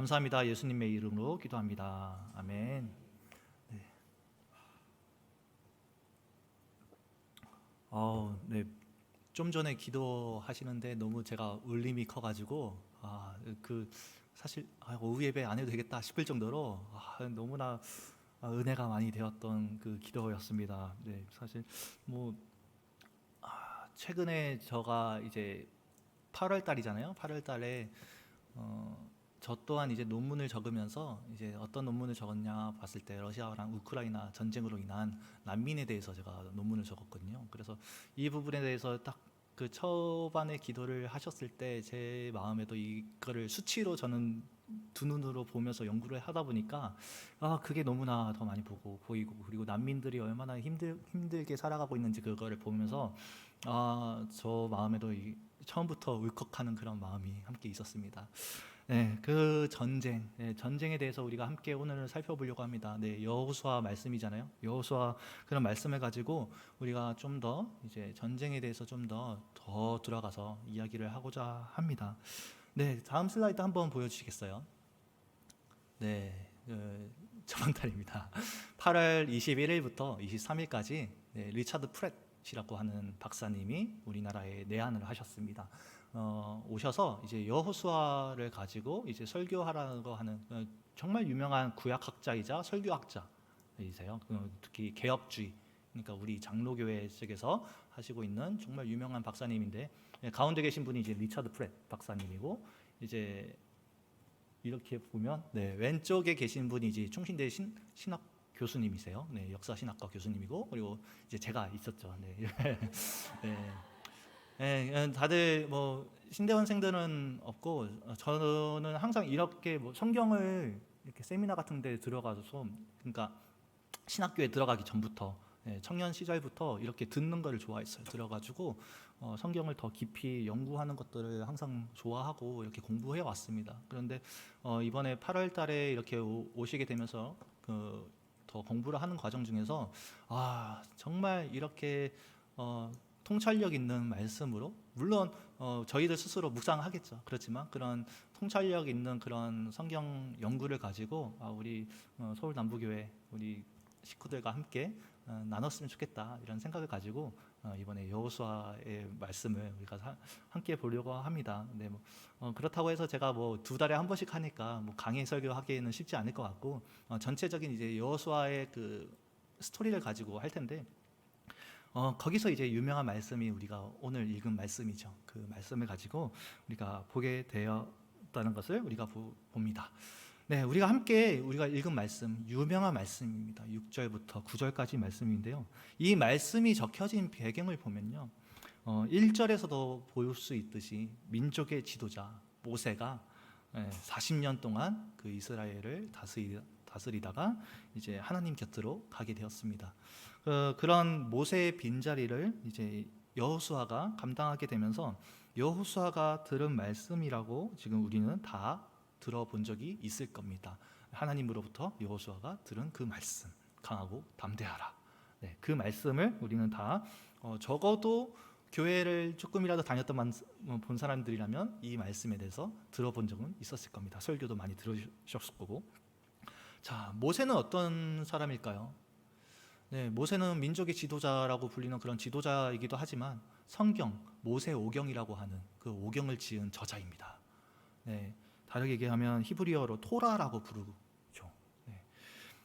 감사합니다. 예수님의 이름으로 기도합니다. 아멘. 네. 네. 좀 전에 기도하시는데 너무 제가 울림이 커가지고 사실 오후 예배 안 해도 되겠다 싶을 정도로 너무나 은혜가 많이 되었던 그 기도였습니다. 네, 사실 뭐 최근에 제가 이제 8월 달이잖아요. 8월 달에 저 또한 이제 논문을 적으면서 이제 어떤 논문을 적었냐 봤을 때 러시아랑 우크라이나 전쟁으로 인한 난민에 대해서 제가 논문을 적었거든요. 그래서 이 부분에 대해서 딱 그 초반에 기도를 하셨을 때 제 마음에도 이거를 수치로 저는 두 눈으로 보면서 연구를 하다 보니까 그게 너무나 더 많이 보이고 그리고 난민들이 얼마나 힘들게 살아가고 있는지 그거를 보면서 저 마음에도 처음부터 울컥하는 그런 마음이 함께 있었습니다. 네, 그 전쟁에 대해서 우리가 함께 오늘 살펴보려고 합니다. 네, 여호수아 말씀이잖아요. 여호수아 그런 말씀을 가지고 우리가 좀 더 이제 전쟁에 대해서 좀 더 들어가서 이야기를 하고자 합니다. 네, 다음 슬라이드 한번 보여주시겠어요? 네, 저번 달입니다. 8월 21일부터 23일까지 리차드 프렛이라고 하는 박사님이 우리나라에 내한을 하셨습니다. 오셔서 이제 여호수아를 가지고 이제 설교하라고 하는 정말 유명한 구약학자이자 설교학자이세요. 특히 개혁주의, 그러니까 우리 장로교회 측에서 하시고 있는 정말 유명한 박사님인데 가운데 계신 분이 이제 리차드 프렛 박사님이고 이제 이렇게 보면 왼쪽에 계신 분이 이제 충신대 신학 교수님이세요. 네, 역사 신학과 교수님이고 그리고 이제 제가 있었죠. 네. 다들 뭐 신대원생들은 없고 저는 항상 이렇게 뭐 성경을 이렇게 세미나 같은 데 들어가서 그러니까 신학교에 들어가기 전부터 청년 시절부터 이렇게 듣는 거를 좋아했어요. 들어가지고 성경을 더 깊이 연구하는 것들을 항상 좋아하고 이렇게 공부해 왔습니다. 그런데 이번에 8월 달에 이렇게 오시게 되면서 더 공부를 하는 과정 중에서 정말 이렇게 통찰력 있는 말씀으로 물론 저희들 스스로 묵상하겠죠. 그렇지만 그런 통찰력 있는 그런 성경 연구를 가지고 우리 서울 남부교회 우리 식구들과 함께 나눴으면 좋겠다 이런 생각을 가지고 이번에 여호수아의 말씀을 우리가 함께 보려고 합니다. 네, 그렇다고 해서 제가 뭐 2달에 한 번씩 하니까 뭐 강의 설교하기에는 쉽지 않을 것 같고 전체적인 이제 여호수아의 그 스토리를 가지고 할 텐데 거기서 이제 유명한 말씀이 우리가 오늘 읽은 말씀이죠. 그 말씀을 가지고 우리가 보게 되었다는 것을 우리가 봅니다. 네, 우리가 읽은 말씀 유명한 말씀입니다. 6절부터 9절까지 말씀인데요. 이 말씀이 적혀진 배경을 보면요. 1절에서도 볼 수 있듯이 민족의 지도자 모세가 40년 동안 그 이스라엘을 다스리다가 이제 하나님 곁으로 가게 되었습니다. 그런 모세의 빈자리를 이제 여호수아가 감당하게 되면서 여호수아가 들은 말씀이라고 지금 우리는 다 들어본 적이 있을 겁니다. 하나님으로부터 여호수아가 들은 그 말씀, 강하고 담대하라. 네, 그 말씀을 우리는 다 적어도 교회를 조금이라도 다녔던 본 사람들이라면 이 말씀에 대해서 들어본 적은 있었을 겁니다. 설교도 많이 들으셨을 거고. 자, 모세는 어떤 사람일까요? 네, 모세는 민족의 지도자라고 불리는 그런 지도자이기도 하지만 성경, 모세 오경이라고 하는 그 오경을 지은 저자입니다. 네, 다르게 얘기하면 히브리어로 토라라고 부르죠. 네.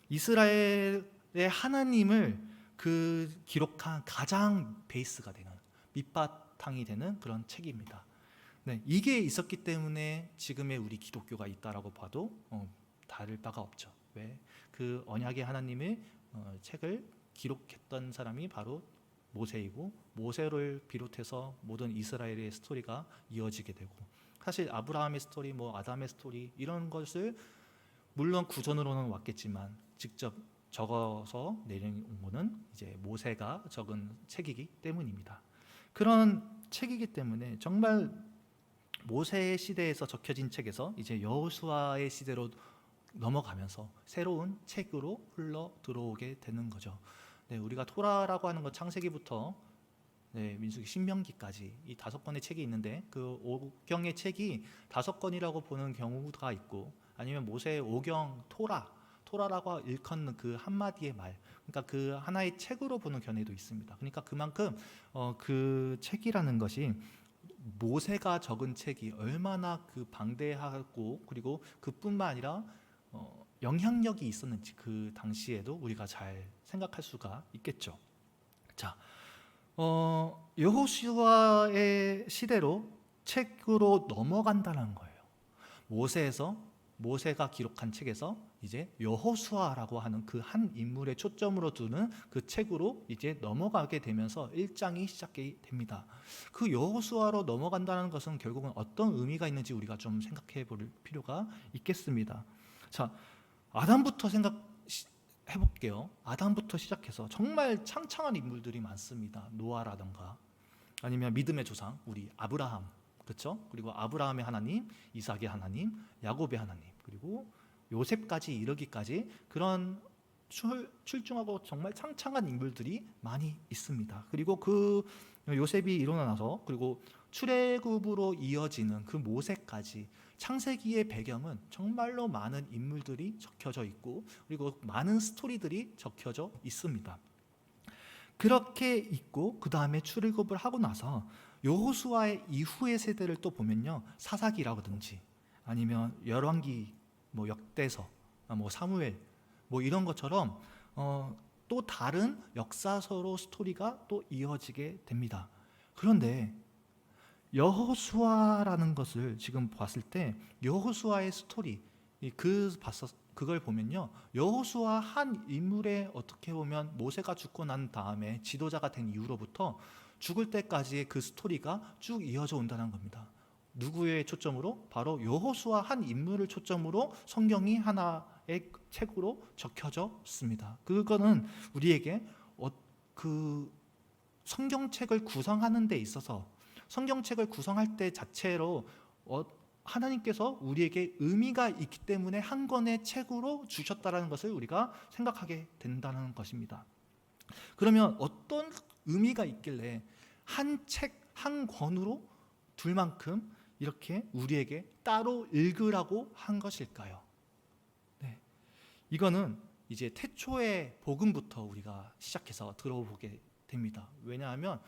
이스라엘의 하나님을 그 기록한 가장 베이스가 되는 밑바탕이 되는 그런 책입니다. 네, 이게 있었기 때문에 지금의 우리 기독교가 있다라고 봐도 다를 바가 없죠. 왜? 그 언약의 하나님의 책을 기록했던 사람이 바로 모세이고 모세를 비롯해서 모든 이스라엘의 스토리가 이어지게 되고 사실 아브라함의 스토리, 뭐 아담의 스토리 이런 것을 물론 구전으로는 왔겠지만 직접 적어서 내린 거는 이제 모세가 적은 책이기 때문입니다. 그런 책이기 때문에 정말 모세의 시대에서 적혀진 책에서 이제 여호수아의 시대로 넘어가면서 새로운 책으로 흘러 들어오게 되는 거죠. 네, 우리가 토라라고 하는 건 창세기부터 민수기, 신명기까지 이 5권의 책이 있는데 그 오경의 책이 5권이라고 보는 경우가 있고 아니면 모세의 오경 토라라고 일컫는 그 한마디의 말, 그러니까 그 하나의 책으로 보는 견해도 있습니다. 그러니까 그만큼 그 책이라는 것이 모세가 적은 책이 얼마나 그 방대하고 그리고 그뿐만 아니라 영향력이 있었는지 그 당시에도 우리가 잘 생각할 수가 있겠죠. 자, 여호수아의 시대로 책으로 넘어간다는 거예요. 모세가 기록한 책에서 이제 여호수아라고 하는 그 한 인물의 초점으로 두는 그 책으로 이제 넘어가게 되면서 1장이 시작이 됩니다. 그 여호수아로 넘어간다는 것은 결국은 어떤 의미가 있는지 우리가 좀 생각해 볼 필요가 있겠습니다. 자, 아담부터 해볼게요. 아담부터 시작해서 정말 창창한 인물들이 많습니다. 노아라던가 아니면 믿음의 조상 우리 아브라함, 그렇죠? 그리고 아브라함의 하나님, 이삭의 하나님, 야곱의 하나님, 그리고 요셉까지 이르기까지 그런 출중하고 정말 창창한 인물들이 많이 있습니다. 그리고 그 요셉이 일어나서 그리고 출애굽으로 이어지는 그 모세까지 창세기의 배경은 정말로 많은 인물들이 적혀져 있고 그리고 많은 스토리들이 적혀져 있습니다. 그렇게 있고 그 다음에 출애굽을 하고 나서 여호수아의 이후의 세대를 또 보면요, 사사기라든지 아니면 열왕기, 뭐 역대서, 뭐 사무엘, 뭐 이런 것처럼 또 다른 역사서로 스토리가 또 이어지게 됩니다. 그런데 여호수아라는 것을 지금 봤을 때 여호수아의 스토리 그걸 보면요, 여호수아 한 인물의 어떻게 보면 모세가 죽고 난 다음에 지도자가 된 이후로부터 죽을 때까지의 그 스토리가 쭉 이어져 온다는 겁니다. 누구의 초점으로? 바로 여호수아 한 인물을 초점으로 성경이 하나의 책으로 적혀져 있습니다. 그거는 우리에게 그 성경책을 구성하는 데 있어서 성경책을 구성할 때 자체로 하나님께서 우리에게 의미가 있기 때문에 한 권의 책으로 주셨다는 것을 우리가 생각하게 된다는 것입니다. 그러면 어떤 의미가 있길래 한 책, 한 권으로 둘 만큼 이렇게 우리에게 따로 읽으라고 한 것일까요? 네. 이거는 이제 태초의 복음부터 우리가 시작해서 들어보게 됩니다. 왜냐하면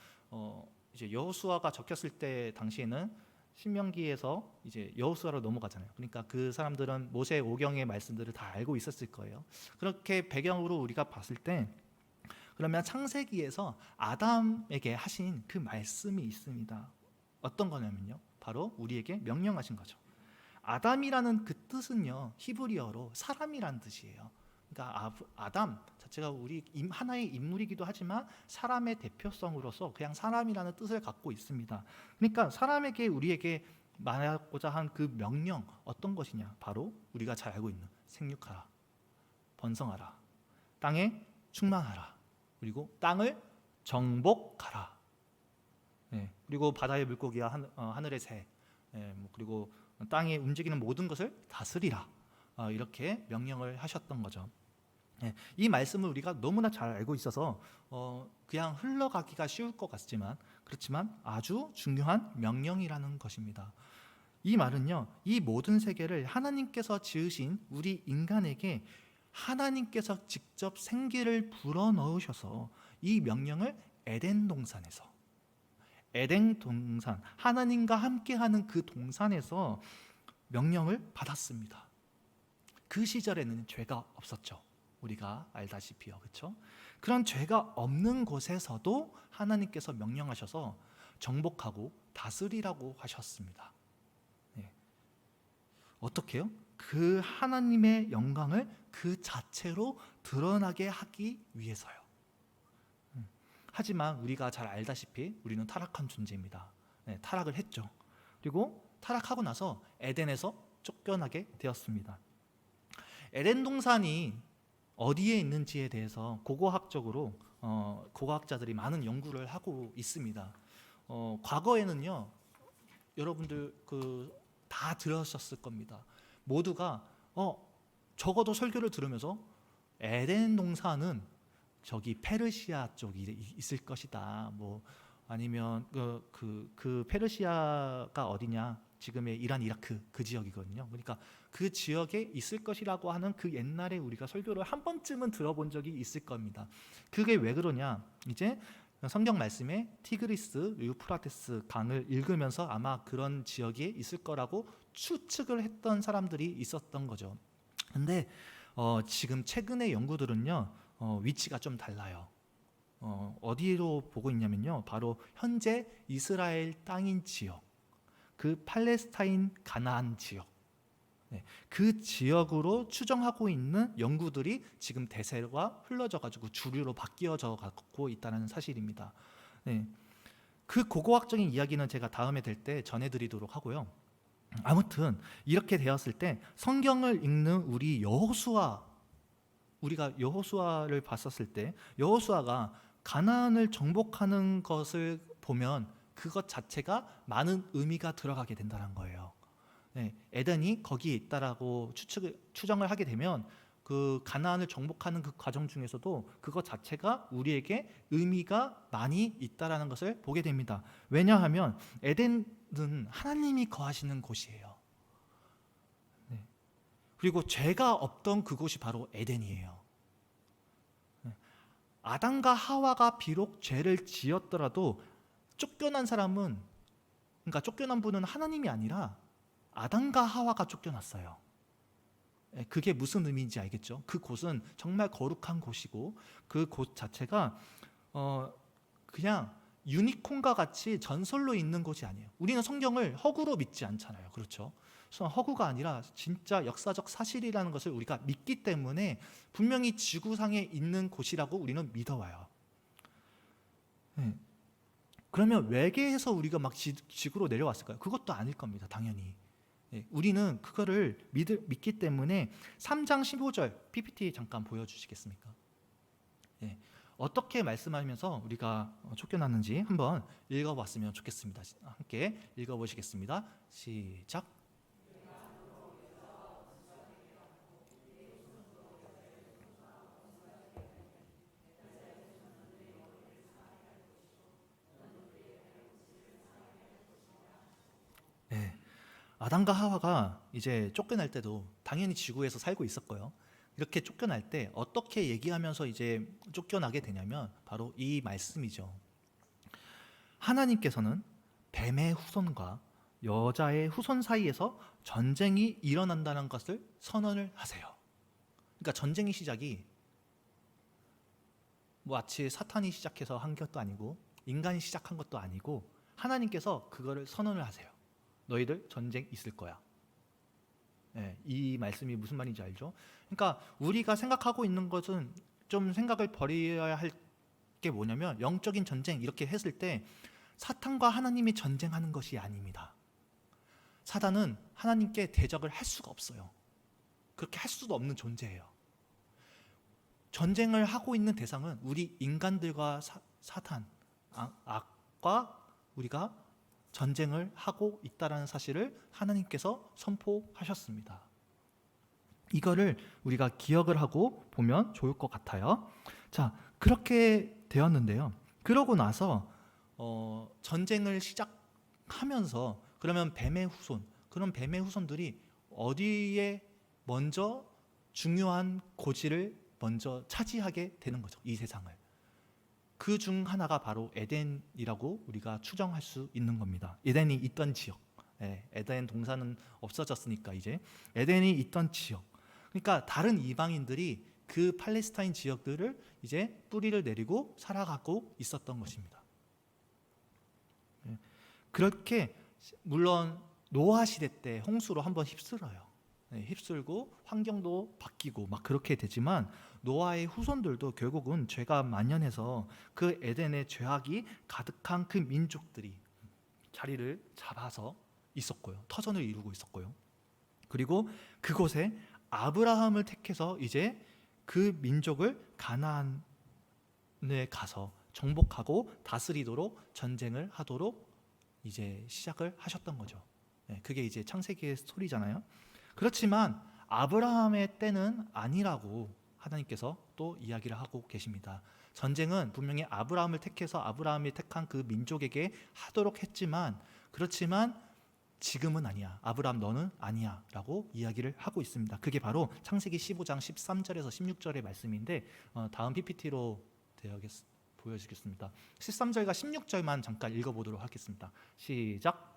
이제 여호수아가 적혔을 때 당시에는 신명기에서 이제 여호수아로 넘어가잖아요. 그러니까 그 사람들은 모세 오경의 말씀들을 다 알고 있었을 거예요. 그렇게 배경으로 우리가 봤을 때 그러면 창세기에서 아담에게 하신 그 말씀이 있습니다. 어떤 거냐면요, 바로 우리에게 명령하신 거죠. 아담이라는 그 뜻은요, 히브리어로 사람이라는 뜻이에요. 그러니까 아담 자체가 우리 하나의 인물이기도 하지만 사람의 대표성으로서 그냥 사람이라는 뜻을 갖고 있습니다. 그러니까 사람에게 우리에게 말하고자 한 그 명령 어떤 것이냐, 바로 우리가 잘 알고 있는 생육하라, 번성하라, 땅에 충만하라, 그리고 땅을 정복하라. 네, 그리고 바다의 물고기와 하늘의 새, 그리고 땅에 움직이는 모든 것을 다스리라. 이렇게 명령을 하셨던 거죠. 이 말씀을 우리가 너무나 잘 알고 있어서 그냥 흘러가기가 쉬울 것 같지만 그렇지만 아주 중요한 명령이라는 것입니다. 이 말은요, 이 모든 세계를 하나님께서 지으신 우리 인간에게 하나님께서 직접 생기를 불어넣으셔서 이 명령을 에덴 동산, 하나님과 함께하는 그 동산에서 명령을 받았습니다. 그 시절에는 죄가 없었죠. 우리가 알다시피요, 그렇죠? 그런 죄가 없는 곳에서도 하나님께서 명령하셔서 정복하고 다스리라고 하셨습니다. 네. 어떻게요? 그 하나님의 영광을 그 자체로 드러나게 하기 위해서요. 하지만 우리가 잘 알다시피 우리는 타락한 존재입니다. 네, 타락을 했죠. 그리고 타락하고 나서 에덴에서 쫓겨나게 되었습니다. 에덴 동산이 어디에 있는지에 대해서 고고학적으로 고고학자들이 많은 연구를 하고 있습니다. 과거에는요, 여러분들 다 들으셨을 겁니다. 모두가 적어도 설교를 들으면서 에덴 동산은 저기 페르시아 쪽이 있을 것이다. 뭐 아니면 그 페르시아가 어디냐? 지금의 이란, 이라크 그 지역이거든요. 그러니까 그 지역에 있을 것이라고 하는 그 옛날에 우리가 설교를 한 번쯤은 들어본 적이 있을 겁니다. 그게 왜 그러냐? 이제 성경 말씀에 티그리스, 유프라테스 강을 읽으면서 아마 그런 지역에 있을 거라고 추측을 했던 사람들이 있었던 거죠. 근데 지금 최근의 연구들은요, 위치가 좀 달라요. 어디로 보고 있냐면요, 바로 현재 이스라엘 땅인 지역, 그 팔레스타인 가나안 지역, 그 지역으로 추정하고 있는 연구들이 지금 대세가 흘러져 가지고 주류로 바뀌어져 갖고 있다는 사실입니다. 그 고고학적인 이야기는 제가 다음에 될 때 전해드리도록 하고요. 아무튼 이렇게 되었을 때 성경을 읽는 우리 우리가 여호수아를 봤었을 때 여호수아가 가나안을 정복하는 것을 보면 그것 자체가 많은 의미가 들어가게 된다는 거예요. 에덴이 거기에 있다라고 추정을 하게 되면 그 가나안을 정복하는 그 과정 중에서도 그것 자체가 우리에게 의미가 많이 있다라는 것을 보게 됩니다. 왜냐하면 에덴은 하나님이 거하시는 곳이에요. 그리고 죄가 없던 그곳이 바로 에덴이에요. 아담과 하와가 비록 죄를 지었더라도 쫓겨난 사람은, 그러니까 쫓겨난 분은 하나님이 아니라 아담과 하와가 쫓겨났어요. 그게 무슨 의미인지 알겠죠? 그 곳은 정말 거룩한 곳이고 그 곳 자체가 그냥 유니콘과 같이 전설로 있는 곳이 아니에요. 우리는 성경을 허구로 믿지 않잖아요. 그렇죠? 허구가 아니라 진짜 역사적 사실이라는 것을 우리가 믿기 때문에 분명히 지구상에 있는 곳이라고 우리는 믿어와요. 그러면 외계에서 우리가 막 지구로 내려왔을까요? 그것도 아닐 겁니다. 당연히. 우리는 그거를 믿기 때문에 3장 15절 PPT 잠깐 보여주시겠습니까? 어떻게 말씀하면서 우리가 쫓겨났는지 한번 읽어봤으면 좋겠습니다. 함께 읽어보시겠습니다. 시작. 아담과 하와가 이제 쫓겨날 때도 당연히 지구에서 살고 있었고요. 이렇게 쫓겨날 때 어떻게 얘기하면서 이제 쫓겨나게 되냐면 바로 이 말씀이죠. 하나님께서는 뱀의 후손과 여자의 후손 사이에서 전쟁이 일어난다는 것을 선언을 하세요. 그러니까 전쟁의 시작이 마치 사탄이 시작해서 한 것도 아니고 인간이 시작한 것도 아니고 하나님께서 그거를 선언을 하세요. 너희들 전쟁 있을 거야. 이 말씀이 무슨 말인지 알죠? 그러니까 우리가 생각하고 있는 것은 좀 생각을 버려야 할 게 뭐냐면 영적인 전쟁 이렇게 했을 때 사탄과 하나님이 전쟁하는 것이 아닙니다. 사단은 하나님께 대적을 할 수가 없어요. 그렇게 할 수도 없는 존재예요. 전쟁을 하고 있는 대상은 우리 인간들과 사탄, 악과 우리가 전쟁을 하고 있다는 사실을 하나님께서 선포하셨습니다. 이거를 우리가 기억을 하고 보면 좋을 것 같아요. 자, 그렇게 되었는데요. 그러고 나서 전쟁을 시작하면서 그러면 뱀의 후손, 그런 뱀의 후손들이 어디에 먼저 중요한 고지를 먼저 차지하게 되는 거죠. 이 세상을. 그 중 하나가 바로 에덴이라고 우리가 추정할 수 있는 겁니다. 에덴이 있던 지역. 에덴 동산은 없어졌으니까 이제 에덴이 있던 지역. 그러니까 다른 이방인들이 그 팔레스타인 지역들을 이제 뿌리를 내리고 살아가고 있었던 것입니다. 그렇게 물론 노아 시대 때 홍수로 한번 휩쓸어요. 휩쓸고 환경도 바뀌고 막 그렇게 되지만 노아의 후손들도 결국은 죄가 만연해서 그 에덴의 죄악이 가득한 그 민족들이 자리를 잡아서 있었고요. 터전을 이루고 있었고요. 그리고 그곳에 아브라함을 택해서 이제 그 민족을 가나안에 가서 정복하고 다스리도록 전쟁을 하도록 이제 시작을 하셨던 거죠. 그게 이제 창세기의 스토리잖아요. 그렇지만 아브라함의 때는 아니라고 하나님께서 또 이야기를 하고 계십니다. 전쟁은 분명히 아브라함을 택해서 아브라함이 택한 그 민족에게 하도록 했지만 그렇지만 지금은 아니야. 아브라함 너는 아니야 라고 이야기를 하고 있습니다. 그게 바로 창세기 15장 13절에서 16절의 말씀인데 다음 PPT로 보여주겠습니다. 13절과 16절만 잠깐 읽어보도록 하겠습니다. 시작.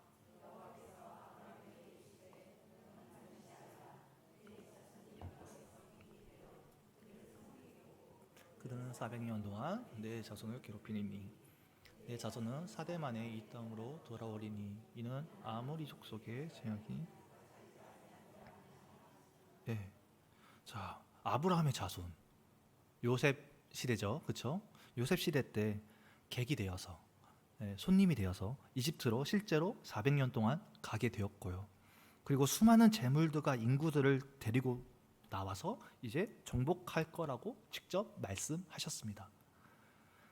그들은 400년 동안 내 자손을 괴롭히니 내 자손은 4대 만에 이 땅으로 돌아오리니 이는 아모리 족속의 죄악이. 네. 자, 아브라함의 자손 요셉 시대죠, 그렇죠? 요셉 시대 때 객이 되어서 손님이 되어서 이집트로 실제로 400년 동안 가게 되었고요. 그리고 수많은 재물들과 인구들을 데리고 나와서 이제 정복할 거라고 직접 말씀하셨습니다.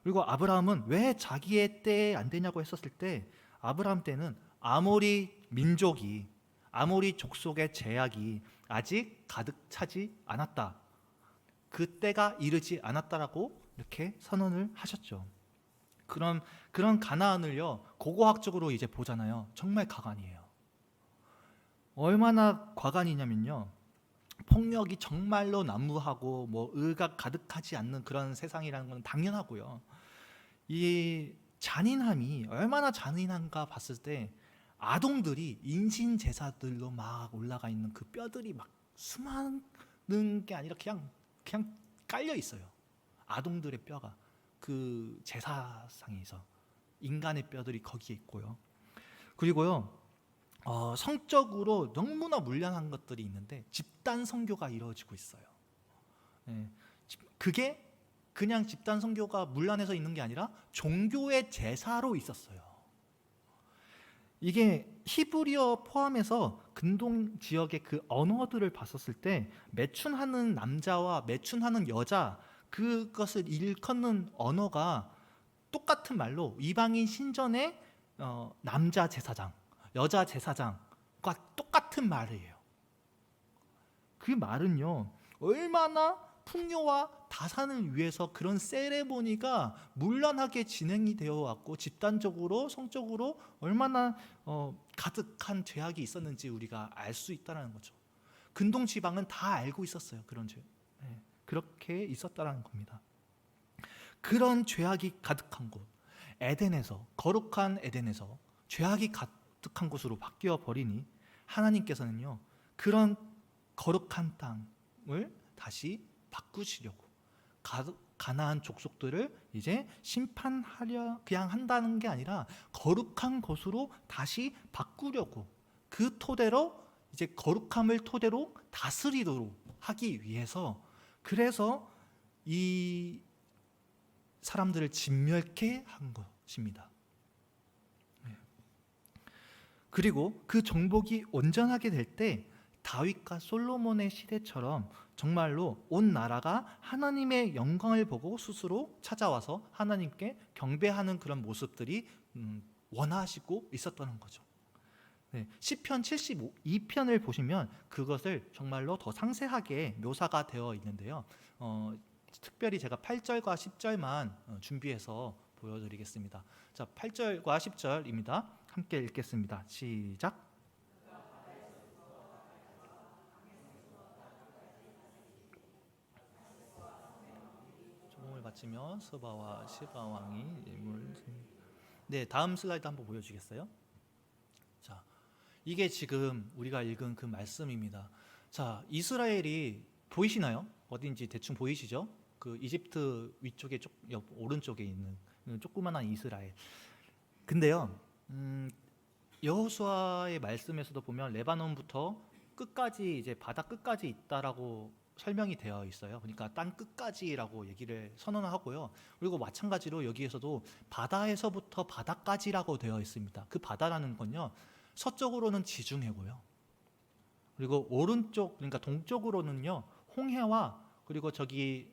그리고 아브라함은 왜 자기의 때에 안 되냐고 했었을 때 아브라함 때는 아모리 민족이 아모리 족속의 제약이 아직 가득 차지 않았다. 그 때가 이르지 않았다라고 이렇게 선언을 하셨죠. 그런 가나안을요 고고학적으로 이제 보잖아요. 정말 가관이에요. 얼마나 과간이냐면요. 폭력이 정말로 난무하고 뭐 의가 가득하지 않는 그런 세상이라는 건 당연하고요. 이 잔인함이 얼마나 잔인한가 봤을 때 아동들이 인신 제사들로 막 올라가 있는 그 뼈들이 막 수많은 게 아니라 그냥 깔려 있어요. 아동들의 뼈가 그 제사상에서 인간의 뼈들이 거기에 있고요. 그리고요. 성적으로 너무나 문란한 것들이 있는데 집단 선교가 이루어지고 있어요. 그게 그냥 집단 선교가 문란해서 있는 게 아니라 종교의 제사로 있었어요. 이게 히브리어 포함해서 근동 지역의 그 언어들을 봤었을 때 매춘하는 남자와 매춘하는 여자 그것을 일컫는 언어가 똑같은 말로 이방인 신전의 남자 제사장 여자 제사장과 똑같은 말이에요. 그 말은요 얼마나 풍요와 다산을 위해서 그런 세레모니가 문란하게 진행이 되어 왔고 집단적으로 성적으로 얼마나 가득한 죄악이 있었는지 우리가 알 수 있다는 거죠. 근동 지방은 다 알고 있었어요. 그렇게 있었다는 겁니다. 그런 죄악이 가득한 곳 에덴에서 거룩한 에덴에서 죄악이 가득한 곳으로 바뀌어 버리니 하나님께서는요 그런 거룩한 땅을 다시 바꾸시려고 가나안 족속들을 이제 심판하려 그냥 한다는 게 아니라 거룩한 곳으로 다시 바꾸려고 그 토대로 이제 거룩함을 토대로 다스리도록 하기 위해서 그래서 이 사람들을 진멸케 한 것입니다. 그리고 그 정복이 온전하게 될 때 다윗과 솔로몬의 시대처럼 정말로 온 나라가 하나님의 영광을 보고 스스로 찾아와서 하나님께 경배하는 그런 모습들이 원하시고 있었다는 거죠. 시편 72편을 보시면 그것을 정말로 더 상세하게 묘사가 되어 있는데요. 특별히 제가 8절과 10절만 준비해서 보여드리겠습니다. 자, 8절과 10절입니다. 함께 읽겠습니다. 시작. 조공을 바치며 스바와 시바 왕이 일물. 네, 다음 슬라이드 한번 보여주겠어요? 자, 이게 지금 우리가 읽은 그 말씀입니다. 자, 이스라엘이 보이시나요? 어딘지 대충 보이시죠? 그 이집트 위쪽에 오른쪽에 있는 조그만한 이스라엘. 근데요, 여호수아의 말씀에서도 보면 레바논부터 끝까지 이제 바다 끝까지 있다라고 설명이 되어 있어요. 그러니까 땅 끝까지라고 얘기를 선언하고요. 그리고 마찬가지로 여기에서도 바다에서부터 바다까지라고 되어 있습니다. 그 바다라는 건요, 서쪽으로는 지중해고요. 그리고 오른쪽, 그러니까 동쪽으로는요, 홍해와 그리고 저기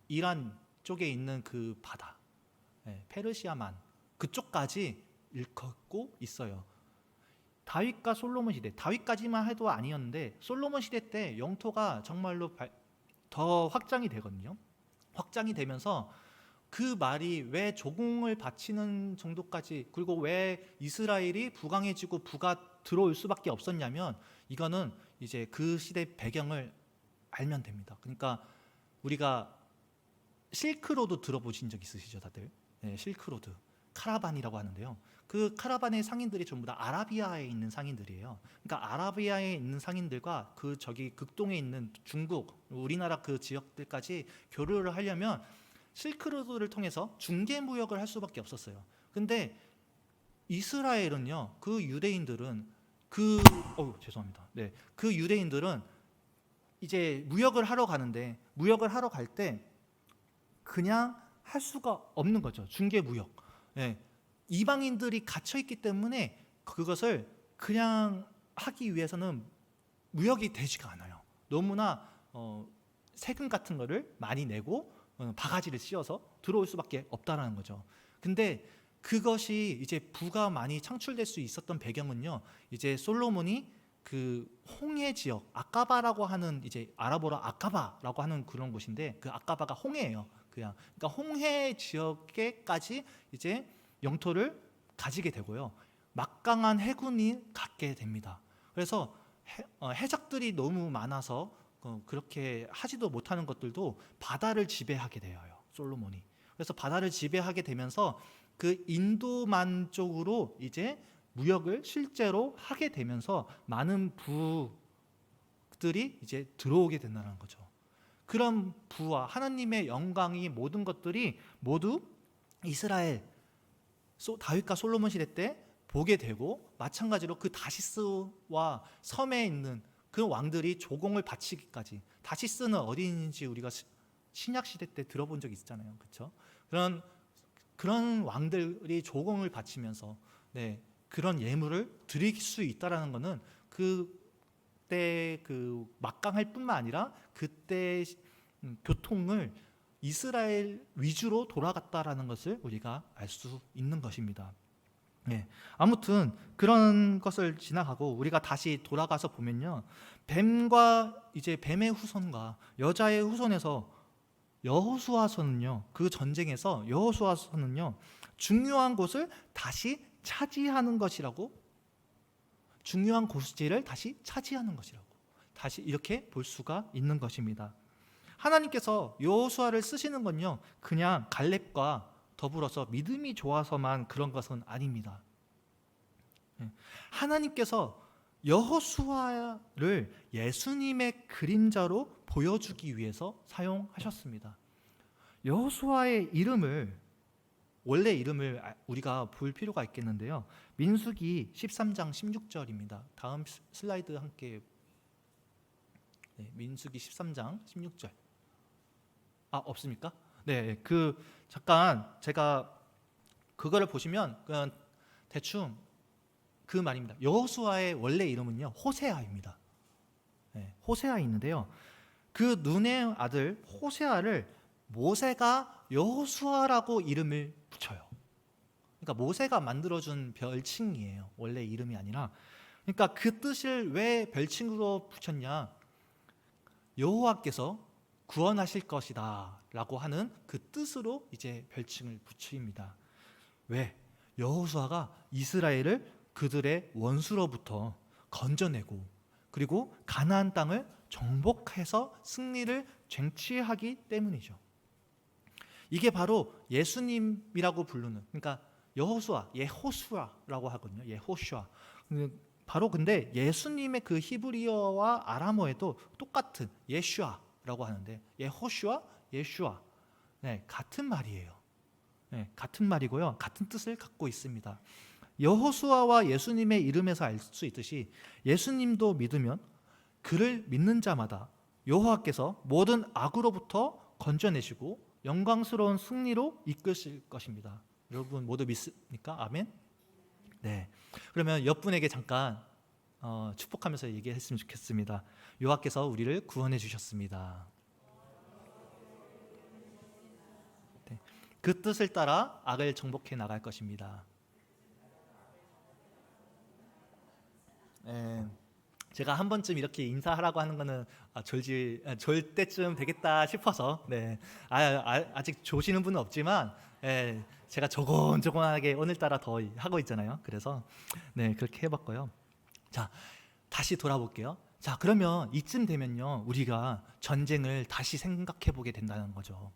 이란 쪽에 있는 그 바다, 페르시아만 그쪽까지 일컫고 있어요. 다윗과 솔로몬 시대, 다윗까지만 해도 아니었는데 솔로몬 시대 때 영토가 정말로 더 확장이 되거든요. 확장이 되면서 그 말이 왜 조공을 바치는 정도까지, 그리고 왜 이스라엘이 부강해지고 부가 들어올 수밖에 없었냐면 이거는 이제 그 시대 배경을 알면 됩니다. 그러니까 우리가 실크로드 들어보신 적 있으시죠, 다들? 네, 실크로드 카라반이라고 하는데요. 그 카라반의 상인들이 전부 다 아라비아에 있는 상인들이에요. 그러니까 아라비아에 있는 상인들과 그 저기 극동에 있는 중국, 우리나라 그 지역들까지 교류를 하려면 실크로드를 통해서 중개 무역을 할 수밖에 없었어요. 근데 이스라엘은요, 그 유대인들은 죄송합니다. 네, 그 유대인들은 이제 무역을 하러 가는데 무역을 하러 갈 때 그냥 할 수가 없는 거죠. 중개 무역. 네, 이방인들이 갇혀 있기 때문에 그것을 그냥 하기 위해서는 무역이 되지가 않아요. 너무나 세금 같은 거를 많이 내고 바가지를 씌워서 들어올 수밖에 없다라는 거죠. 근데 그것이 이제 부가 많이 창출될 수 있었던 배경은요. 이제 솔로몬이 그 홍해 지역 아까바라고 하는 이제 아랍어로 아까바라고 하는 그런 곳인데 그 아까바가 홍해예요. 그러니까 홍해 지역에까지 이제 영토를 가지게 되고요. 막강한 해군이 갖게 됩니다. 그래서 해적들이 너무 많아서 그렇게 하지도 못하는 것들도 바다를 지배하게 돼요. 솔로몬이. 그래서 바다를 지배하게 되면서 그 인도만 쪽으로 이제 무역을 실제로 하게 되면서 많은 부들이 이제 들어오게 된다는 거죠. 그런 부와 하나님의 영광이 모든 것들이 모두 이스라엘 다윗과 솔로몬 시대 때 보게 되고 마찬가지로 그 다시스와 섬에 있는 그 왕들이 조공을 바치기까지. 다시스는 어디 있는지 우리가 신약 시대 때 들어본 적 있잖아요, 그렇죠? 그런 왕들이 조공을 바치면서 그런 예물을 드릴 수 있다라는 것은 그때 그 막강할 뿐만 아니라 그때 교통을 이스라엘 위주로 돌아갔다라는 것을 우리가 알 수 있는 것입니다. 아무튼 그런 것을 지나가고 우리가 다시 돌아가서 보면요, 뱀의 후손과 여자의 후손에서 여호수아서는요, 그 전쟁에서 여호수아서는요 중요한 곳을 다시 차지하는 것이라고, 중요한 고지를 다시 차지하는 것이라고 다시 이렇게 볼 수가 있는 것입니다. 하나님께서 여호수아를 쓰시는 건요 그냥 갈렙과 더불어서 믿음이 좋아서만 그런 것은 아닙니다. 하나님께서 여호수아를 예수님의 그림자로 보여주기 위해서 사용하셨습니다. 여호수아의 원래 이름을 우리가 볼 필요가 있겠는데요. 민수기 13장 16절입니다. 다음 슬라이드 함께. 민수기 13장 16절. 없습니까? 네, 잠깐 제가 그거를 보시면 그냥 대충 그 말입니다. 여호수아의 원래 이름은요 호세아입니다. 호세아 있는데요. 그 눈의 아들 호세아를 모세가 여호수아라고 이름을 붙여요. 그러니까 모세가 만들어준 별칭이에요. 원래 이름이 아니라. 그러니까 그 뜻을 왜 별칭으로 붙였냐? 여호와께서 구원하실 것이다 라고 하는 그 뜻으로 이제 별칭을 붙입니다. 왜? 여호수아가 이스라엘을 그들의 원수로부터 건져내고 그리고 가나안 땅을 정복해서 승리를 쟁취하기 때문이죠. 이게 바로 예수님이라고 부르는, 그러니까 예호수아라고 하거든요. 예호슈아. 바로 근데 예수님의 그 히브리어와 아람어에도 똑같은 예슈아라고 하는데 예호슈아, 예슈아, 같은 말이에요. 같은 말이고요. 같은 뜻을 갖고 있습니다. 여호수아와 예수님의 이름에서 알 수 있듯이 예수님도 믿으면 그를 믿는 자마다 여호와께서 모든 악으로부터 건져내시고 영광스러운 승리로 이끄실 것입니다. 여러분 모두 믿습니까? 아멘? 네. 그러면 옆분에게 잠깐 축복하면서 얘기했으면 좋겠습니다. 여호와께서 우리를 구원해 주셨습니다. 네. 그 뜻을 따라 악을 정복해 나갈 것입니다. 제가 한 번쯤 이렇게 인사하라고 하는 거는 졸 때쯤 되겠다 싶어서 아직 조시는 분은 없지만 제가 조곤조곤하게 오늘따라 더 하고 있잖아요. 그래서 그렇게 해봤고요. 자, 다시 돌아볼게요. 자, 그러면 이쯤 되면요, 우리가 전쟁을 다시 생각해 보게 된다는 거죠.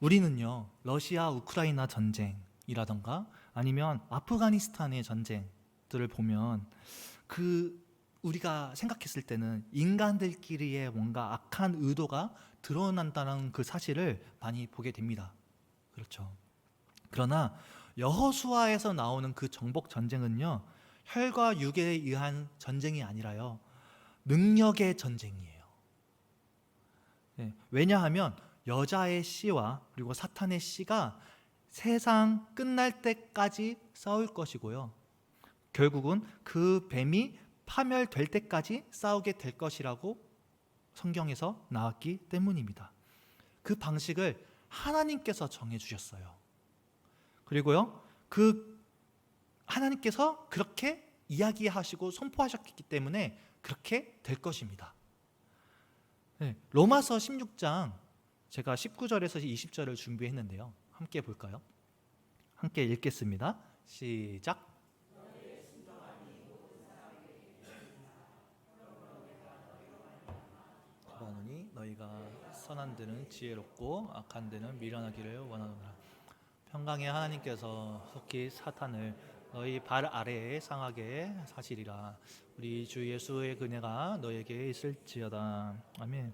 우리는요, 러시아 우크라이나 전쟁이라던가 아니면 아프가니스탄의 전쟁들을 보면 우리가 생각했을 때는 인간들끼리의 뭔가 악한 의도가 드러난다는 그 사실을 많이 보게 됩니다. 그렇죠. 그러나 여호수아에서 나오는 그 정복 전쟁은요, 혈과 육에 의한 전쟁이 아니라요, 능력의 전쟁이에요. 네, 왜냐하면 여자의 씨와 그리고 사탄의 씨가 세상 끝날 때까지 싸울 것이고요, 결국은 그 뱀이 파멸될 때까지 싸우게 될 것이라고 성경에서 나왔기 때문입니다. 그 방식을 하나님께서 정해주셨어요. 그리고요, 하나님께서 그렇게 이야기하시고 선포하셨기 때문에 그렇게 될 것입니다. 네, 로마서 16장 제가 19절에서 20절을 준비했는데요, 함께 볼까요? 함께 읽겠습니다. 시작. 그러하노니 너희가 선한 데는 지혜롭고 악한 데는 미련하기를 원하노라. 평강의 하나님께서 속히 사탄을 너희 발 아래에 상하게 하시리라. 우리 주 예수의 은혜가 너에게 있을지어다. 아멘.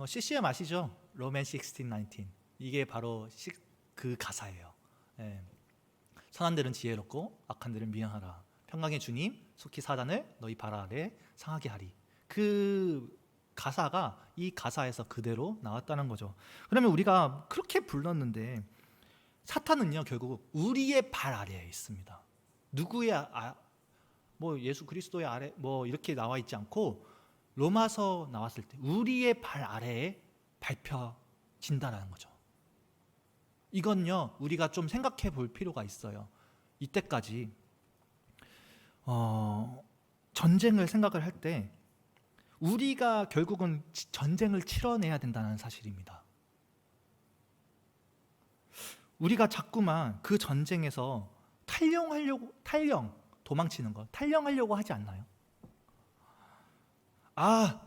CCM 아시죠? 로맨 16:19. 이게 바로 그 가사예요. 예. 선한 데는 지혜롭고 악한 데는 미련하라. 평강의 주님 속히 사단을 너희 발 아래 상하게 하리. 그 가사가 이 가사에서 그대로 나왔다는 거죠. 그러면 우리가 그렇게 불렀는데 사탄은요, 결국 우리의 발 아래에 있습니다. 누구의 뭐 예수 그리스도의 아래 뭐 이렇게 나와 있지 않고 로마서 나왔을 때 우리의 발 아래에 밟혀진다라는 거죠. 이건요, 우리가 좀 생각해 볼 필요가 있어요. 이때까지 전쟁을 생각을 할 때 우리가 결국은 전쟁을 치러내야 된다는 사실입니다. 우리가 자꾸만 그 전쟁에서 탈영하려고 하지 않나요?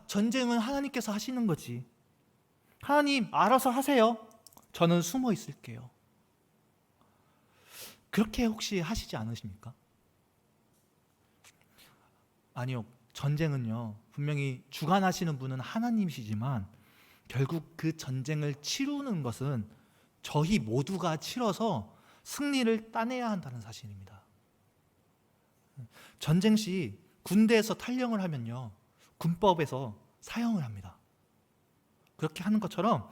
전쟁은 하나님께서 하시는 거지. 하나님 알아서 하세요. 저는 숨어 있을게요. 그렇게 혹시 하시지 않으십니까? 아니요. 전쟁은요, 분명히 주관하시는 분은 하나님이시지만 결국 그 전쟁을 치르는 것은 저희 모두가 치러서 승리를 따내야 한다는 사실입니다. 전쟁 시 군대에서 탈영을 하면요, 군법에서 사형을 합니다. 그렇게 하는 것처럼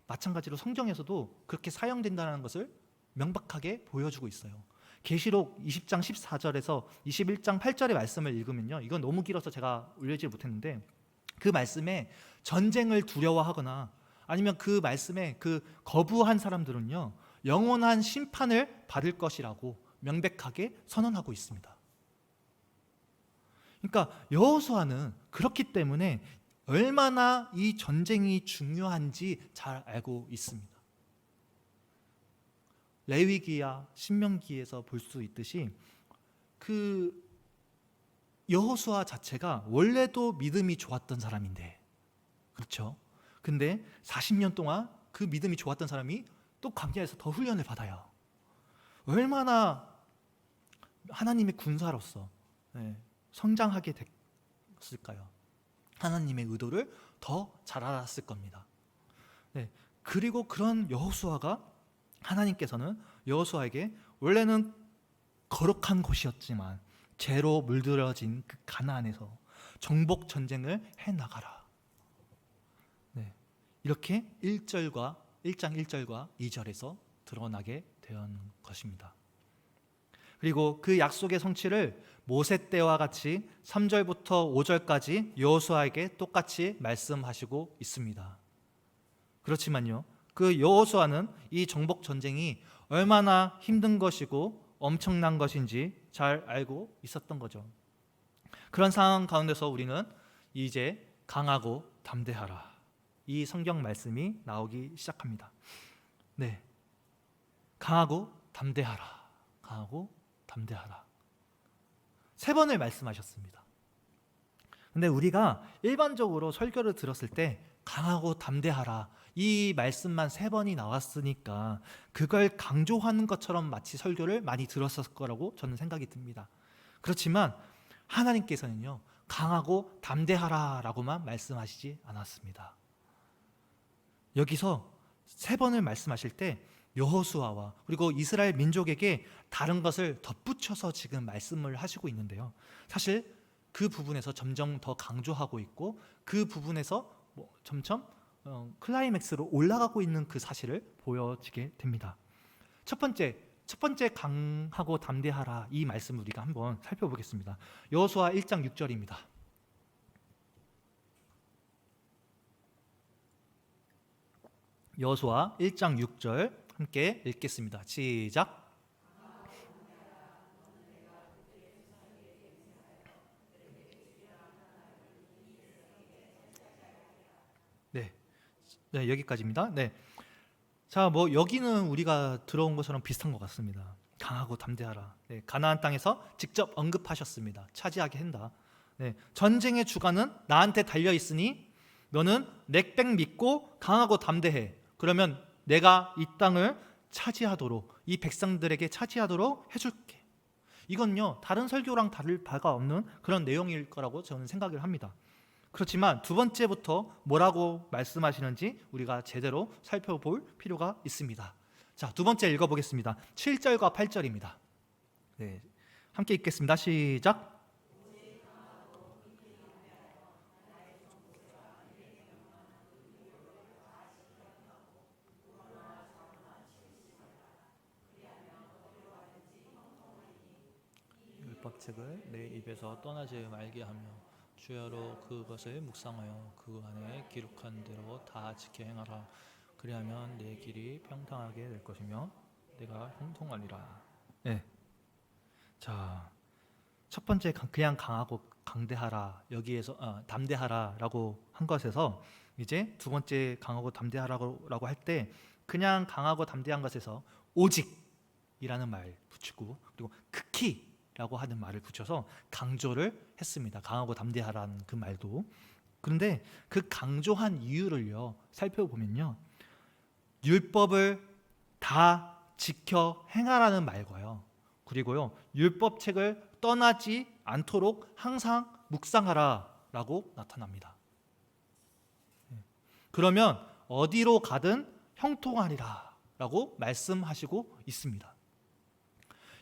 마찬가지로 성경에서도 그렇게 사형된다는 것을 명백하게 보여주고 있어요. 계시록 20장 14절에서 21장 8절의 말씀을 읽으면요, 이건 너무 길어서 제가 올리지 못했는데 그 말씀에 전쟁을 두려워하거나 아니면 그 말씀에 거부한 사람들은요, 영원한 심판을 받을 것이라고 명백하게 선언하고 있습니다. 그러니까 여호수아는 그렇기 때문에 얼마나 이 전쟁이 중요한지 잘 알고 있습니다. 레위기야 신명기에서 볼 수 있듯이 그 여호수아 자체가 원래도 믿음이 좋았던 사람인데, 그렇죠? 근데 40년 동안 그 믿음이 좋았던 사람이 또 광야에서 더 훈련을 받아요. 얼마나 하나님의 군사로서 성장하게 됐을까요? 하나님의 의도를 더 잘 알았을 겁니다. 그리고 그런 여호수아가 하나님께서는 여호수아에게 원래는 거룩한 곳이었지만 죄로 물들어진 그 가나안에서 정복 전쟁을 해나가라. 이렇게 1장 1절과 2절에서 드러나게 된 것입니다. 그리고 그 약속의 성취를 모세 때와 같이 3절부터 5절까지 여호수아에게 똑같이 말씀하시고 있습니다. 그렇지만요, 그 여호수아는 이 정복 전쟁이 얼마나 힘든 것이고 엄청난 것인지 잘 알고 있었던 거죠. 그런 상황 가운데서 우리는 이제 강하고 담대하라, 이 성경 말씀이 나오기 시작합니다. 강하고 담대하라. 강하고 담대하라. 3번을 말씀하셨습니다. 근데 우리가 일반적으로 설교를 들었을 때 강하고 담대하라 이 말씀만 3번이 나왔으니까 그걸 강조하는 것처럼 마치 설교를 많이 들었을 거라고 저는 생각이 듭니다. 그렇지만 하나님께서는요, 강하고 담대하라 라고만 말씀하시지 않았습니다. 여기서 3번을 말씀하실 때 여호수아와 그리고 이스라엘 민족에게 다른 것을 덧붙여서 지금 말씀을 하시고 있는데요, 사실 그 부분에서 점점 더 강조하고 있고 그 부분에서 점점 클라이맥스로 올라가고 있는 그 사실을 보여지게 됩니다. 첫 번째 강하고 담대하라 이 말씀을 우리가 한번 살펴보겠습니다. 여호수아 1장 6절입니다. 여호수아 1장 6절 함께 읽겠습니다. 시작. 네, 여기까지입니다. 네. 자, 여기는 우리가 들어온 것처럼 비슷한 것 같습니다. 강하고 담대하라. 네, 가나안 땅에서 직접 언급하셨습니다. 차지하게 한다. 네, 전쟁의 주관은 나한테 달려 있으니 너는 넥백 믿고 강하고 담대해. 그러면 내가 이 땅을 차지하도록, 이 백성들에게 차지하도록 해줄게. 이건요, 다른 설교랑 다를 바가 없는 그런 내용일 거라고 저는 생각을 합니다. 그렇지만 두 번째부터 뭐라고 말씀하시는지 우리가 제대로 살펴볼 필요가 있습니다. 자, 두 번째 읽어보겠습니다. 7절과 8절입니다. 네, 함께 읽겠습니다. 시작. 율법책을 내 입에서 떠나지 말게 하며 주야로 그것을 묵상하여 그 안에 기록한 대로 다 지켜 행하라. 그리하면 내 길이 평탄하게 될 것이며 내가 형통하리라. 네. 자, 첫 번째 그냥 강하고 강대하라, 여기에서 담대하라라고 한 것에서 이제 두 번째 강하고 담대하라고 할 때 그냥 강하고 담대한 것에서 오직이라는 말 붙이고 그리고 극히라고 하는 말을 붙여서 강조를 했습니다. 강하고 담대하라는 그 말도. 그런데 그 강조한 이유를요 살펴보면요, 율법을 다 지켜 행하라는 말과요, 그리고요 율법책을 떠나지 않도록 항상 묵상하라라고 나타납니다. 그러면 어디로 가든 형통하리라라고 말씀하시고 있습니다.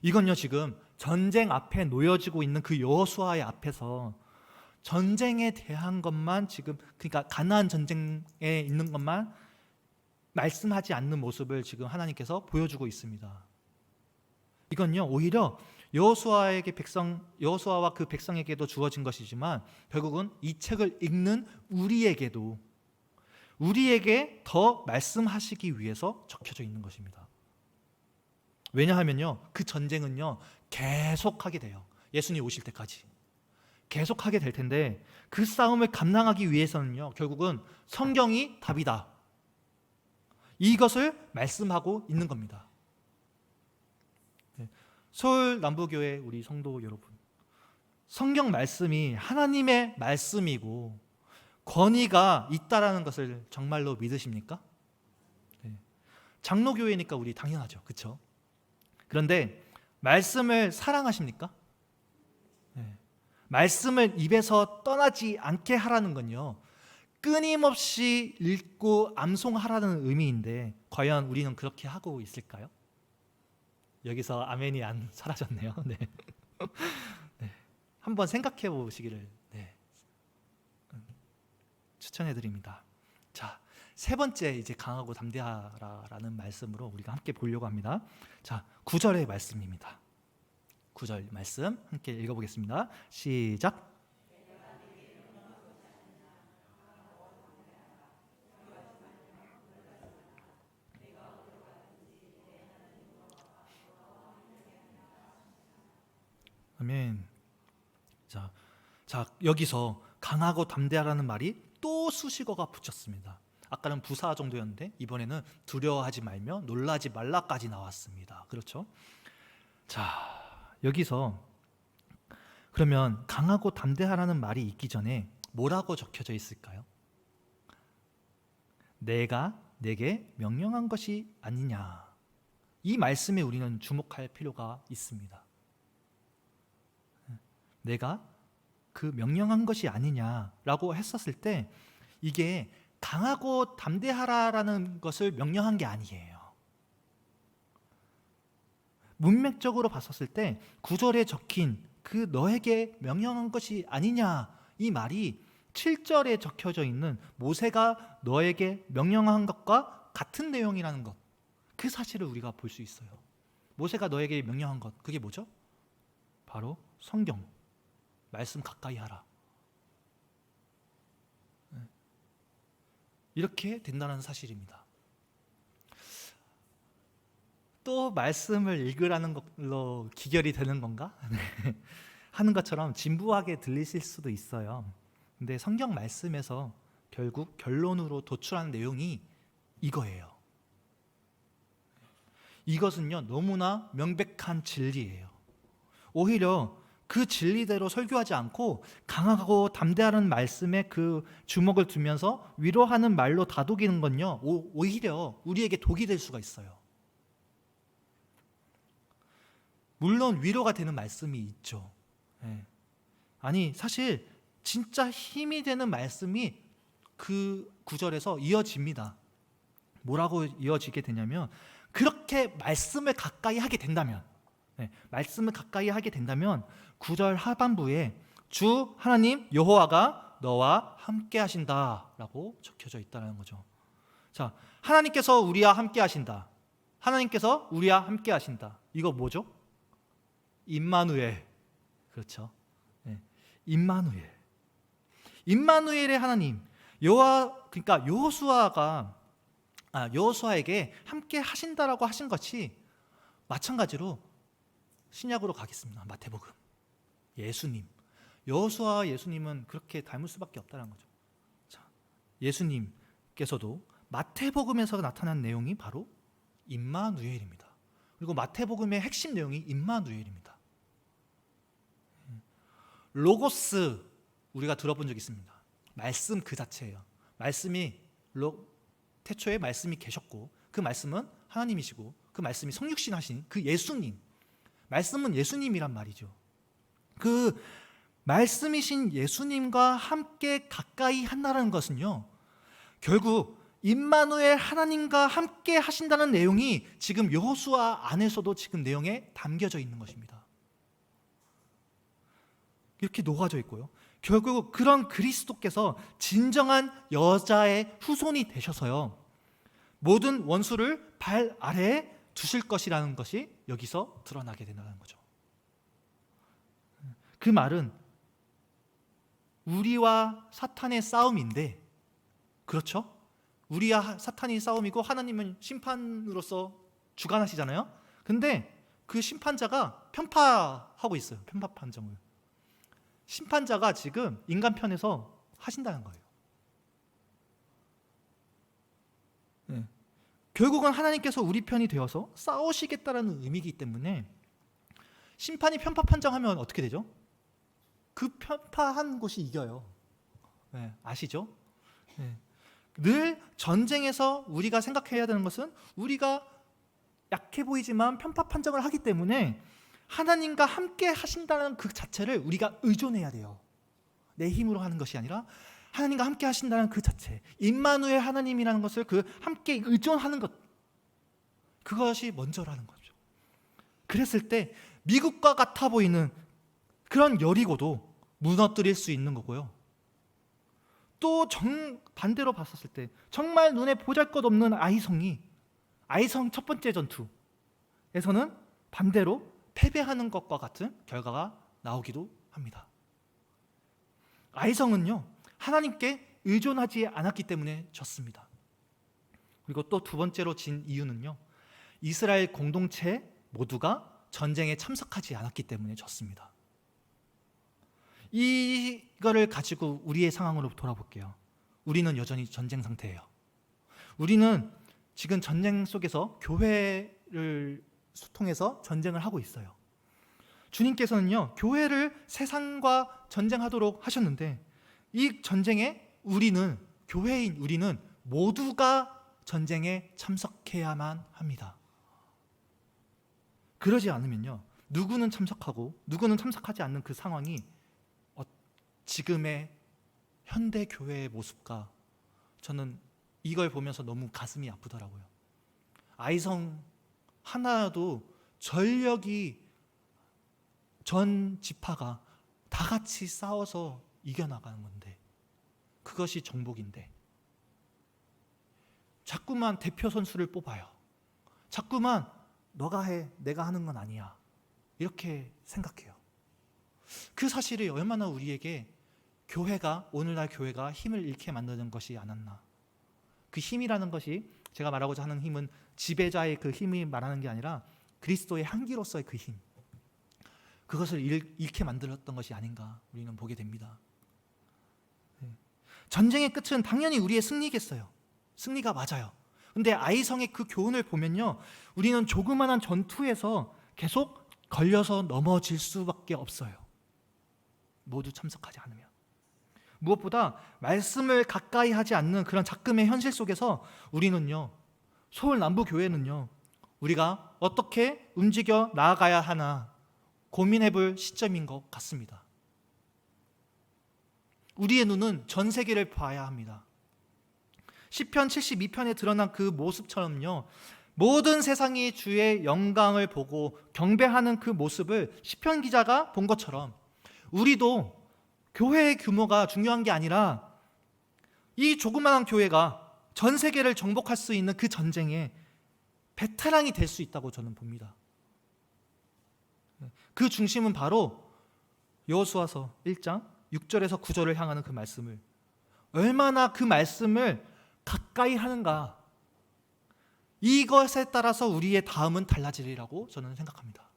이건요 지금 전쟁 앞에 놓여지고 있는 그 여호수아의 앞에서 전쟁에 대한 것만 지금, 그러니까 가나안 전쟁에 있는 것만 말씀하지 않는 모습을 지금 하나님께서 보여주고 있습니다. 이건요 오히려 여호수아와 그 백성에게도 주어진 것이지만 결국은 이 책을 읽는 우리에게 더 말씀하시기 위해서 적혀져 있는 것입니다. 왜냐하면요 그 전쟁은요 계속하게 돼요. 예수님 오실 때까지 계속하게 될 텐데 그 싸움을 감당하기 위해서는요 결국은 성경이 답이다, 이것을 말씀하고 있는 겁니다. 서울 남부교회 우리 성도 여러분, 성경 말씀이 하나님의 말씀이고 권위가 있다라는 것을 정말로 믿으십니까? 장로교회니까 우리 당연하죠, 그렇죠? 그런데 말씀을 사랑하십니까? 말씀을 입에서 떠나지 않게 하라는 건요 끊임없이 읽고 암송하라는 의미인데 과연 우리는 그렇게 하고 있을까요? 여기서 아멘이 안 사라졌네요. 네. 네. 한번 생각해 보시기를 추천해 드립니다. 자, 세 번째 이제 강하고 담대하라라는 말씀으로 우리가 함께 보려고 합니다. 자, 9절의 말씀입니다. 9절 말씀 함께 읽어보겠습니다. 시작. 아멘. 자, 여기서 강하고 담대하라는 말이 또 수식어가 붙였습니다. 아까는 부사 정도였는데 이번에는 두려워하지 말며 놀라지 말라까지 나왔습니다. 그렇죠? 자, 여기서 그러면 강하고 담대하라는 말이 있기 전에 뭐라고 적혀져 있을까요? 내가 내게 명령한 것이 아니냐. 이 말씀에 우리는 주목할 필요가 있습니다. 내가 그 명령한 것이 아니냐라고 했었을 때 이게 강하고 담대하라라는 것을 명령한 게 아니에요. 문맥적으로 봤었을 때 9절에 적힌 그 너에게 명령한 것이 아니냐 이 말이 7절에 적혀져 있는 모세가 너에게 명령한 것과 같은 내용이라는 것, 그 사실을 우리가 볼 수 있어요. 모세가 너에게 명령한 것, 그게 뭐죠? 바로 성경, 말씀 가까이 하라. 이렇게 된다는 사실입니다. 또 말씀을 읽으라는 걸로 기결이 되는 건가? 하는 것처럼 진부하게 들리실 수도 있어요. 근데 성경 말씀에서 결국 결론으로 도출하는 내용이 이거예요. 이것은요, 너무나 명백한 진리예요. 오히려 그 진리대로 설교하지 않고 강하고 담대하는 말씀에 그 주목을 두면서 위로하는 말로 다독이는 건요, 오히려 우리에게 독이 될 수가 있어요. 물론 위로가 되는 말씀이 있죠. 아니, 사실 진짜 힘이 되는 말씀이 그 구절에서 이어집니다. 뭐라고 이어지게 되냐면, 그렇게 말씀을 가까이 하게 된다면, 말씀을 가까이 하게 된다면 9절 하반부에 주 하나님 여호와가 너와 함께 하신다라고 적혀져 있다는 거죠. 자, 하나님께서 우리와 함께 하신다. 하나님께서 우리와 함께 하신다. 이거 뭐죠? 임마누엘. 그렇죠. 임마누엘. 임마누엘의 하나님. 그러니까 여호수아에게 함께 하신다라고 하신 것이 마찬가지로 신약으로 가겠습니다. 마태복음. 예수님. 여호수아와 예수님은 그렇게 닮을 수밖에 없다는 거죠. 자, 예수님께서도 마태복음에서 나타난 내용이 바로 임마누엘입니다. 그리고 마태복음의 핵심 내용이 임마누엘입니다. 로고스 우리가 들어본 적 있습니다. 말씀 그 자체예요. 태초에 말씀이 계셨고 그 말씀은 하나님이시고 그 말씀이 성육신 하신 그 예수님, 말씀은 예수님이란 말이죠. 그 말씀이신 예수님과 함께 가까이 한다는 것은요, 결국 임마누엘 하나님과 함께 하신다는 내용이 지금 여호수아 안에서도 지금 내용에 담겨져 있는 것입니다. 이렇게 녹아져 있고요. 결국 그런 그리스도께서 진정한 여자의 후손이 되셔서요, 모든 원수를 발 아래에 두실 것이라는 것이 여기서 드러나게 된다는 거죠. 그 말은 우리와 사탄의 싸움인데, 그렇죠? 우리와 사탄이 싸움이고 하나님은 심판으로서 주관하시잖아요. 근데 그 심판자가 편파하고 있어요. 편파 판정을. 심판자가 지금 인간 편에서 하신다는 거예요. 결국은 하나님께서 우리 편이 되어서 싸우시겠다라는 의미이기 때문에 심판이 편파 판정하면 어떻게 되죠? 그 편파한 곳이 이겨요. 아시죠? 늘 전쟁에서 우리가 생각해야 되는 것은 우리가 약해 보이지만 편파 판정을 하기 때문에 하나님과 함께 하신다는 그 자체를 우리가 의존해야 돼요. 내 힘으로 하는 것이 아니라 하나님과 함께 하신다는 그 자체, 임마누엘 하나님이라는 것을 그 함께 의존하는 것, 그것이 먼저라는 거죠. 그랬을 때 미국과 같아 보이는 그런 여리고도 무너뜨릴 수 있는 거고요. 또 반대로 봤었을 때 정말 눈에 보잘것없는 아이성 첫 번째 전투에서는 반대로 패배하는 것과 같은 결과가 나오기도 합니다. 아이성은요, 하나님께 의존하지 않았기 때문에 졌습니다. 그리고 또 두 번째로 진 이유는요, 이스라엘 공동체 모두가 전쟁에 참석하지 않았기 때문에 졌습니다. 이거를 가지고 우리의 상황으로 돌아볼게요. 우리는 여전히 전쟁 상태예요. 우리는 지금 전쟁 속에서 교회를 통해서 전쟁을 하고 있어요. 주님께서는요, 교회를 세상과 전쟁하도록 하셨는데 이 전쟁에 우리는, 교회인 우리는 모두가 전쟁에 참석해야만 합니다. 그러지 않으면요, 누구는 참석하고 누구는 참석하지 않는 그 상황이 지금의 현대 교회의 모습과, 저는 이걸 보면서 너무 가슴이 아프더라고요. 아이성 하나도 전력이, 전 지파가 다 같이 싸워서 이겨나가는 건데, 그것이 정복인데 자꾸만 대표 선수를 뽑아요. 자꾸만 너가 해, 내가 하는 건 아니야, 이렇게 생각해요. 그 사실이 얼마나 우리에게 교회가, 오늘날 교회가 힘을 잃게 만드는 것이 않았나. 그 힘이라는 것이, 제가 말하고자 하는 힘은 지배자의 그 힘이 말하는 게 아니라 그리스도의 향기로서의 그 힘, 그것을 잃게 만들었던 것이 아닌가 우리는 보게 됩니다. 전쟁의 끝은 당연히 우리의 승리겠어요. 승리가 맞아요. 근데 아이성의 그 교훈을 보면요, 우리는 조그마한 전투에서 계속 걸려서 넘어질 수밖에 없어요. 모두 참석하지 않으면. 무엇보다 말씀을 가까이 하지 않는 그런 작금의 현실 속에서 우리는요, 서울 남부교회는요, 우리가 어떻게 움직여 나아가야 하나 고민해 볼 시점인 것 같습니다. 우리의 눈은 전 세계를 봐야 합니다. 시편 72편에 드러난 그 모습처럼요, 모든 세상이 주의 영광을 보고 경배하는 그 모습을 시편 기자가 본 것처럼 우리도 교회의 규모가 중요한 게 아니라 이 조그마한 교회가 전 세계를 정복할 수 있는 그 전쟁에 베테랑이 될 수 있다고 저는 봅니다. 그 중심은 바로 여호수아서 1장 6절에서 9절을 향하는 그 말씀을, 얼마나 그 말씀을 가까이 하는가, 이것에 따라서 우리의 다음은 달라지리라고 저는 생각합니다.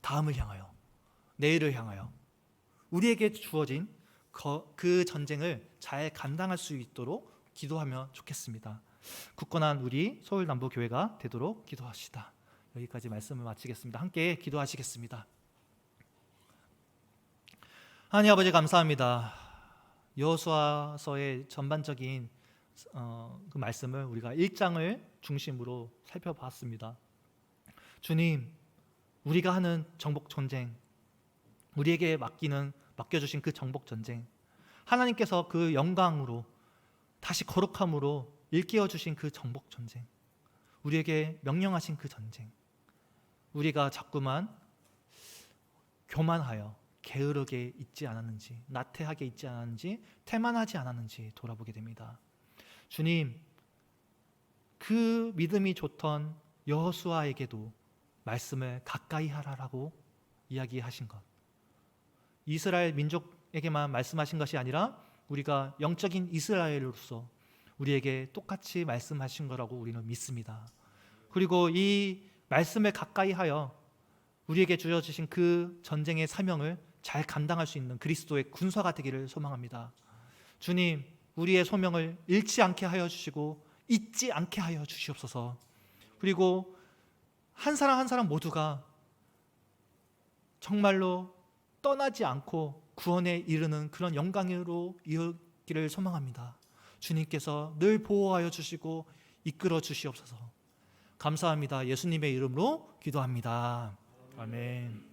다음을 향하여, 내일을 향하여 우리에게 주어진 그 전쟁을 잘 감당할 수 있도록 기도하면 좋겠습니다. 굳건한 우리 서울 남부교회가 되도록 기도합시다. 여기까지 말씀을 마치겠습니다. 함께 기도하시겠습니다. 하나님 아버지, 감사합니다. 여호수아서의 전반적인 그 말씀을 우리가 1장을 중심으로 살펴봤습니다. 주님, 우리가 하는 정복 전쟁, 우리에게 맡겨주신 그 정복 전쟁, 하나님께서 그 영광으로 다시 거룩함으로 일깨워 주신 그 정복 전쟁, 우리에게 명령하신 그 전쟁, 우리가 자꾸만 교만하여 게으르게 있지 않았는지, 나태하게 있지 않았는지, 태만하지 않았는지 돌아보게 됩니다. 주님, 그 믿음이 좋던 여호수아에게도 말씀을 가까이 하라라고 이야기하신 것, 이스라엘 민족에게만 말씀하신 것이 아니라 우리가 영적인 이스라엘로서 우리에게 똑같이 말씀하신 거라고 우리는 믿습니다. 그리고 이 말씀을 가까이 하여 우리에게 주어지신 그 전쟁의 사명을 잘 감당할 수 있는 그리스도의 군사가 되기를 소망합니다. 주님, 우리의 소명을 잃지 않게 하여 주시고 잊지 않게 하여 주시옵소서. 그리고 한 사람 한 사람 모두가 정말로 떠나지 않고 구원에 이르는 그런 영광으로 이르기를 소망합니다. 주님께서 늘 보호하여 주시고 이끌어 주시옵소서. 감사합니다. 예수님의 이름으로 기도합니다. 아멘.